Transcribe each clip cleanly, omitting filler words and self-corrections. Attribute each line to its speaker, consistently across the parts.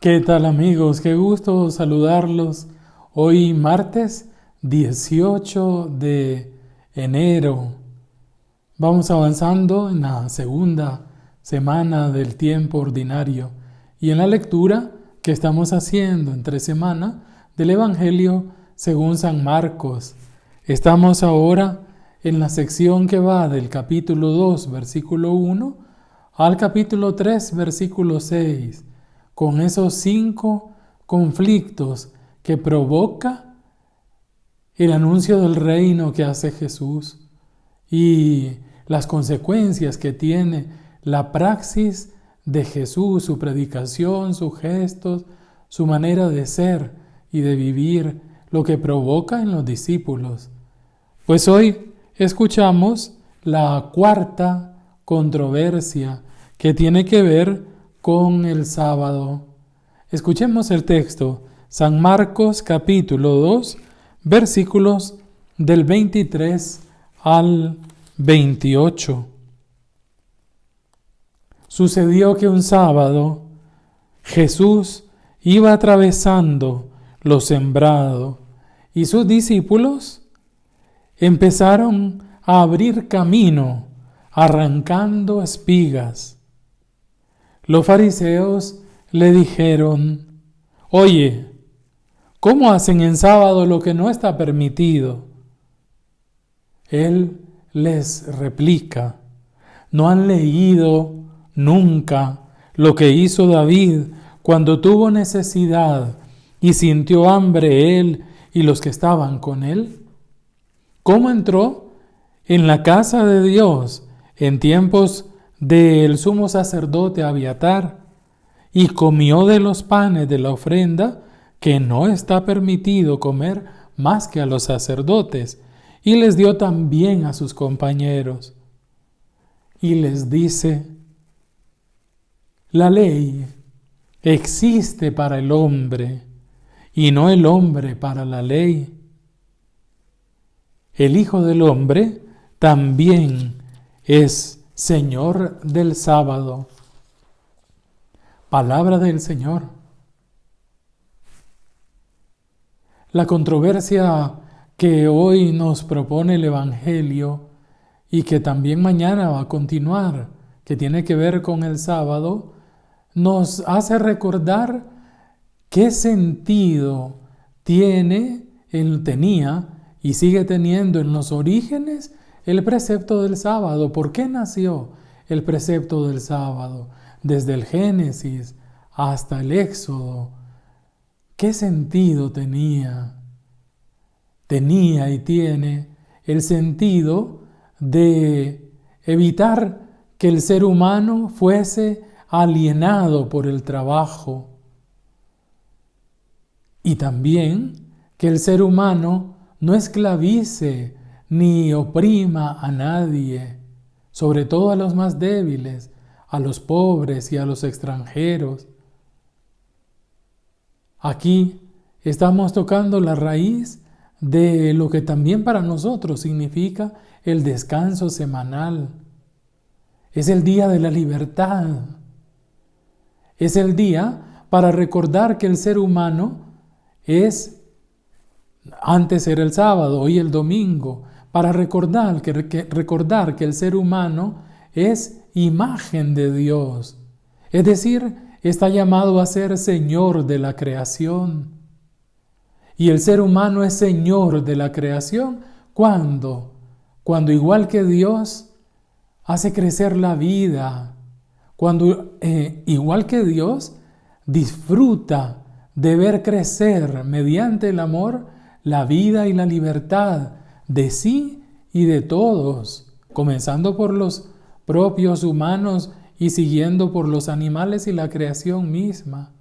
Speaker 1: ¿Qué tal amigos? Qué gusto saludarlos. Hoy martes 18 de enero. Vamos avanzando en la segunda semana del tiempo ordinario y en la lectura que estamos haciendo entre semana del Evangelio según San Marcos. Estamos ahora en la sección que va del capítulo 2, versículo 1 al capítulo 3, versículo 6. Con esos 5 conflictos que provoca el anuncio del reino que hace Jesús y las consecuencias que tiene la praxis de Jesús, su predicación, sus gestos, su manera de ser y de vivir, lo que provoca en los discípulos. Pues hoy escuchamos la cuarta controversia que tiene que ver con el sábado. Escuchemos el texto, San Marcos capítulo 2, versículos del 23 al 28. Sucedió que un sábado Jesús iba atravesando lo sembrado y sus discípulos empezaron a abrir camino arrancando espigas. Los fariseos le dijeron: «Oye, ¿cómo hacen en sábado lo que no está permitido?». Él les replica: ¿no han leído nunca lo que hizo David cuando tuvo necesidad y sintió hambre él y los que estaban con él? ¿Cómo entró en la casa de Dios en tiempos del sumo sacerdote Abiatar y comió de los panes de la ofrenda que no está permitido comer más que a los sacerdotes, y les dio también a sus compañeros? Y les dice: la ley existe para el hombre y no el hombre para la ley. El Hijo del Hombre también es Señor del sábado. Palabra del Señor. La controversia que hoy nos propone el Evangelio y que también mañana va a continuar, que tiene que ver con el sábado, nos hace recordar qué sentido tenía y sigue teniendo en los orígenes el precepto del sábado. ¿Por qué nació el precepto del sábado? Desde el Génesis hasta el Éxodo. ¿Qué sentido tenía? Tenía y tiene el sentido de evitar que el ser humano fuese alienado por el trabajo y también que el ser humano no esclavice ni oprima a nadie, sobre todo a los más débiles, a los pobres y a los extranjeros. Aquí estamos tocando la raíz de lo que también para nosotros significa el descanso semanal. Es el día de la libertad. Es el día para recordar que el ser humano antes era el sábado, hoy el domingo, para recordar que el ser humano es imagen de Dios. Es decir, está llamado a ser Señor de la creación. Y el ser humano es Señor de la creación cuando igual que Dios hace crecer la vida, cuando igual que Dios disfruta de ver crecer mediante el amor la vida y la libertad de sí y de todos, comenzando por los propios humanos y siguiendo por los animales y la creación misma.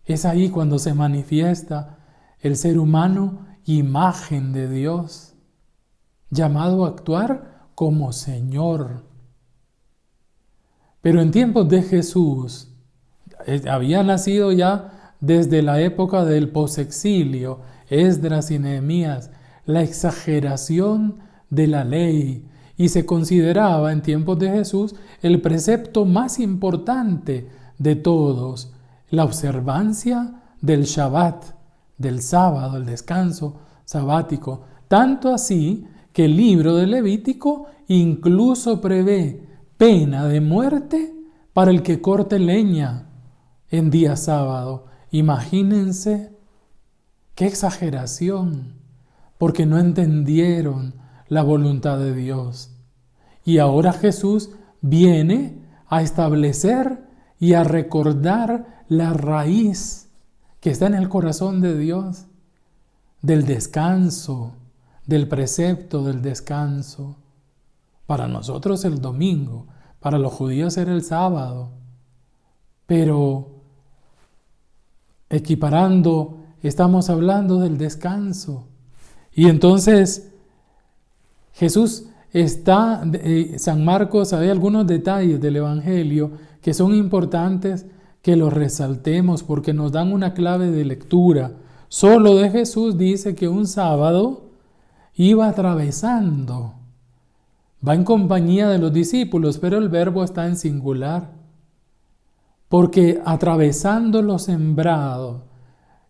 Speaker 1: Es ahí cuando se manifiesta el ser humano, imagen de Dios, llamado a actuar como Señor. Pero en tiempos de Jesús, había nacido ya desde la época del posexilio, Esdras y Nehemías, la exageración de la ley, y se consideraba en tiempos de Jesús el precepto más importante de todos, la observancia del Shabbat, del sábado, el descanso sabático. Tanto así que el libro de Levítico incluso prevé pena de muerte para el que corte leña en día sábado. Imagínense qué exageración, porque no entendieron la voluntad de Dios. Y ahora Jesús viene a establecer y a recordar la raíz que está en el corazón de Dios, del descanso, del precepto del descanso. Para nosotros el domingo, para los judíos era el sábado, pero equiparando, estamos hablando del descanso. Y entonces Jesús está, San Marcos, hay algunos detalles del Evangelio que son importantes que los resaltemos porque nos dan una clave de lectura. Solo de Jesús dice que un sábado iba atravesando, va en compañía de los discípulos, pero el verbo está en singular, porque atravesando los sembrados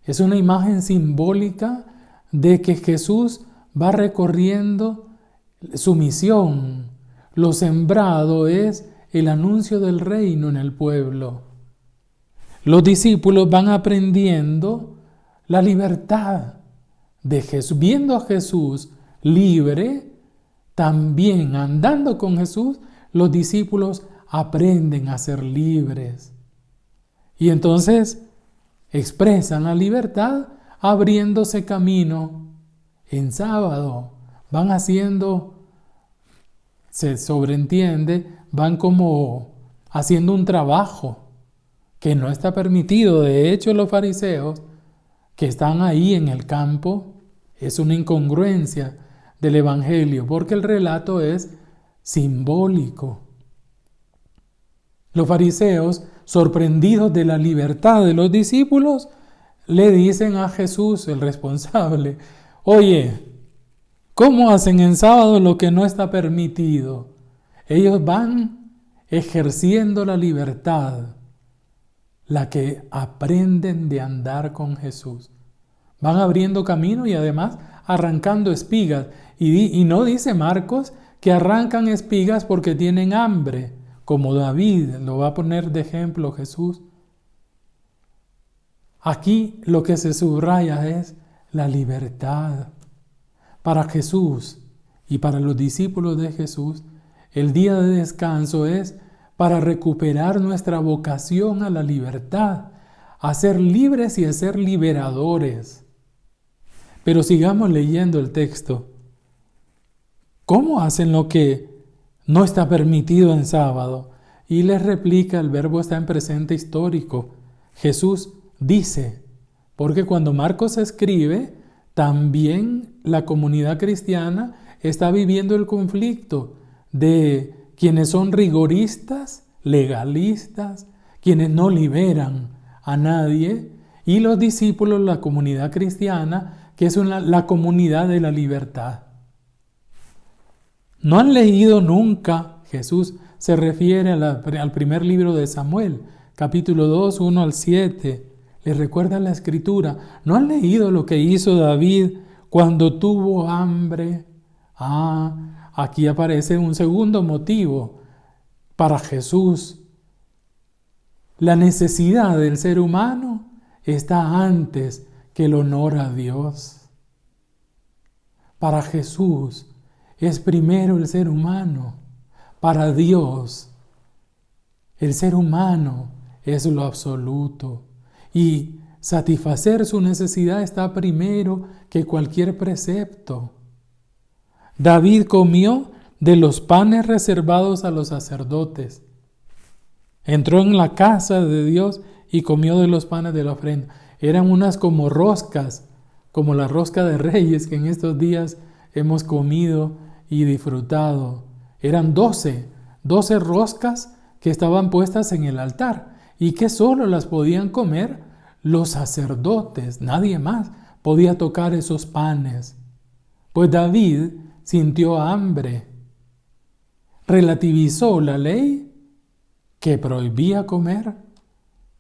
Speaker 1: es una imagen simbólica de que Jesús va recorriendo su misión. Lo sembrado es el anuncio del reino en el pueblo. Los discípulos van aprendiendo la libertad de Jesús, viendo a Jesús libre, también andando con Jesús, los discípulos aprenden a ser libres. Y entonces expresan la libertad abriéndose camino en sábado. Van haciendo, se sobreentiende, van como haciendo un trabajo que no está permitido. De hecho, los fariseos que están ahí en el campo, es una incongruencia del Evangelio, porque el relato es simbólico. Los fariseos, sorprendidos de la libertad de los discípulos, le dicen a Jesús, el responsable: oye, ¿cómo hacen en sábado lo que no está permitido? Ellos van ejerciendo la libertad, la que aprenden de andar con Jesús. Van abriendo camino y además arrancando espigas. Y no dice Marcos que arrancan espigas porque tienen hambre, como David, lo va a poner de ejemplo Jesús. Aquí lo que se subraya es la libertad. Para Jesús y para los discípulos de Jesús, el día de descanso es para recuperar nuestra vocación a la libertad, a ser libres y a ser liberadores. Pero sigamos leyendo el texto. ¿Cómo hacen lo que no está permitido en sábado? Y les replica, el verbo está en presente histórico. Jesús dice, porque cuando Marcos escribe, también la comunidad cristiana está viviendo el conflicto de quienes son rigoristas, legalistas, quienes no liberan a nadie, y los discípulos, la comunidad cristiana, que es la comunidad de la libertad. No han leído nunca, Jesús se refiere al primer libro de Samuel, capítulo 2, 1 al 7. Les recuerda la escritura. ¿No han leído lo que hizo David cuando tuvo hambre? Aquí aparece un segundo motivo para Jesús. La necesidad del ser humano está antes que el honor a Dios. Para Jesús es primero el ser humano. Para Dios, el ser humano es lo absoluto. Y satisfacer su necesidad está primero que cualquier precepto. David comió de los panes reservados a los sacerdotes. Entró en la casa de Dios y comió de los panes de la ofrenda. Eran unas como roscas, como la rosca de Reyes que en estos días hemos comido y disfrutado. Eran 12 roscas que estaban puestas en el altar y que solo las podían comer los sacerdotes. Nadie más podía tocar esos panes. Pues David sintió hambre. Relativizó la ley que prohibía comer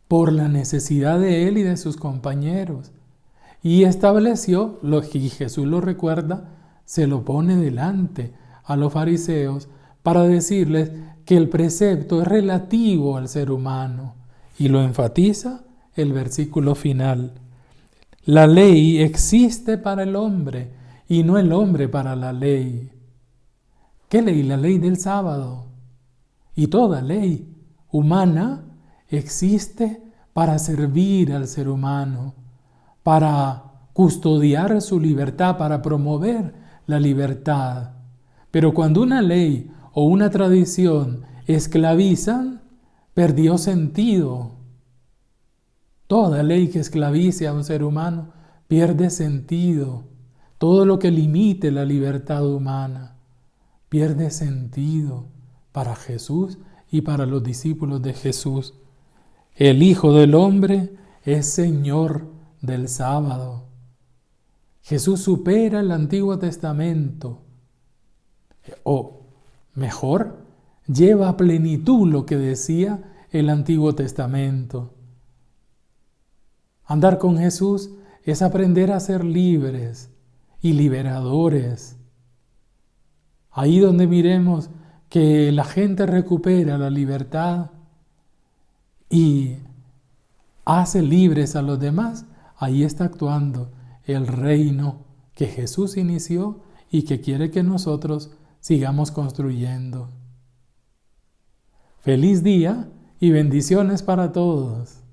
Speaker 1: por la necesidad de él y de sus compañeros. Y estableció, lo que Jesús lo recuerda, se lo pone delante a los fariseos para decirles que el precepto es relativo al ser humano. Y lo enfatiza el versículo final. La ley existe para el hombre y no el hombre para la ley. ¿Qué ley? La ley del sábado. Y toda ley humana existe para servir al ser humano, para custodiar su libertad, para promover la libertad. Pero cuando una ley o una tradición esclavizan, perdió sentido. Toda ley que esclavice a un ser humano pierde sentido. Todo lo que limite la libertad humana pierde sentido para Jesús y para los discípulos de Jesús. El Hijo del Hombre es Señor del sábado. Jesús supera el Antiguo Testamento. O mejor, lleva a plenitud lo que decía el Antiguo Testamento. Andar con Jesús es aprender a ser libres y liberadores. Ahí donde miremos que la gente recupera la libertad y hace libres a los demás, ahí está actuando el reino que Jesús inició y que quiere que nosotros sigamos construyendo. Feliz día y bendiciones para todos.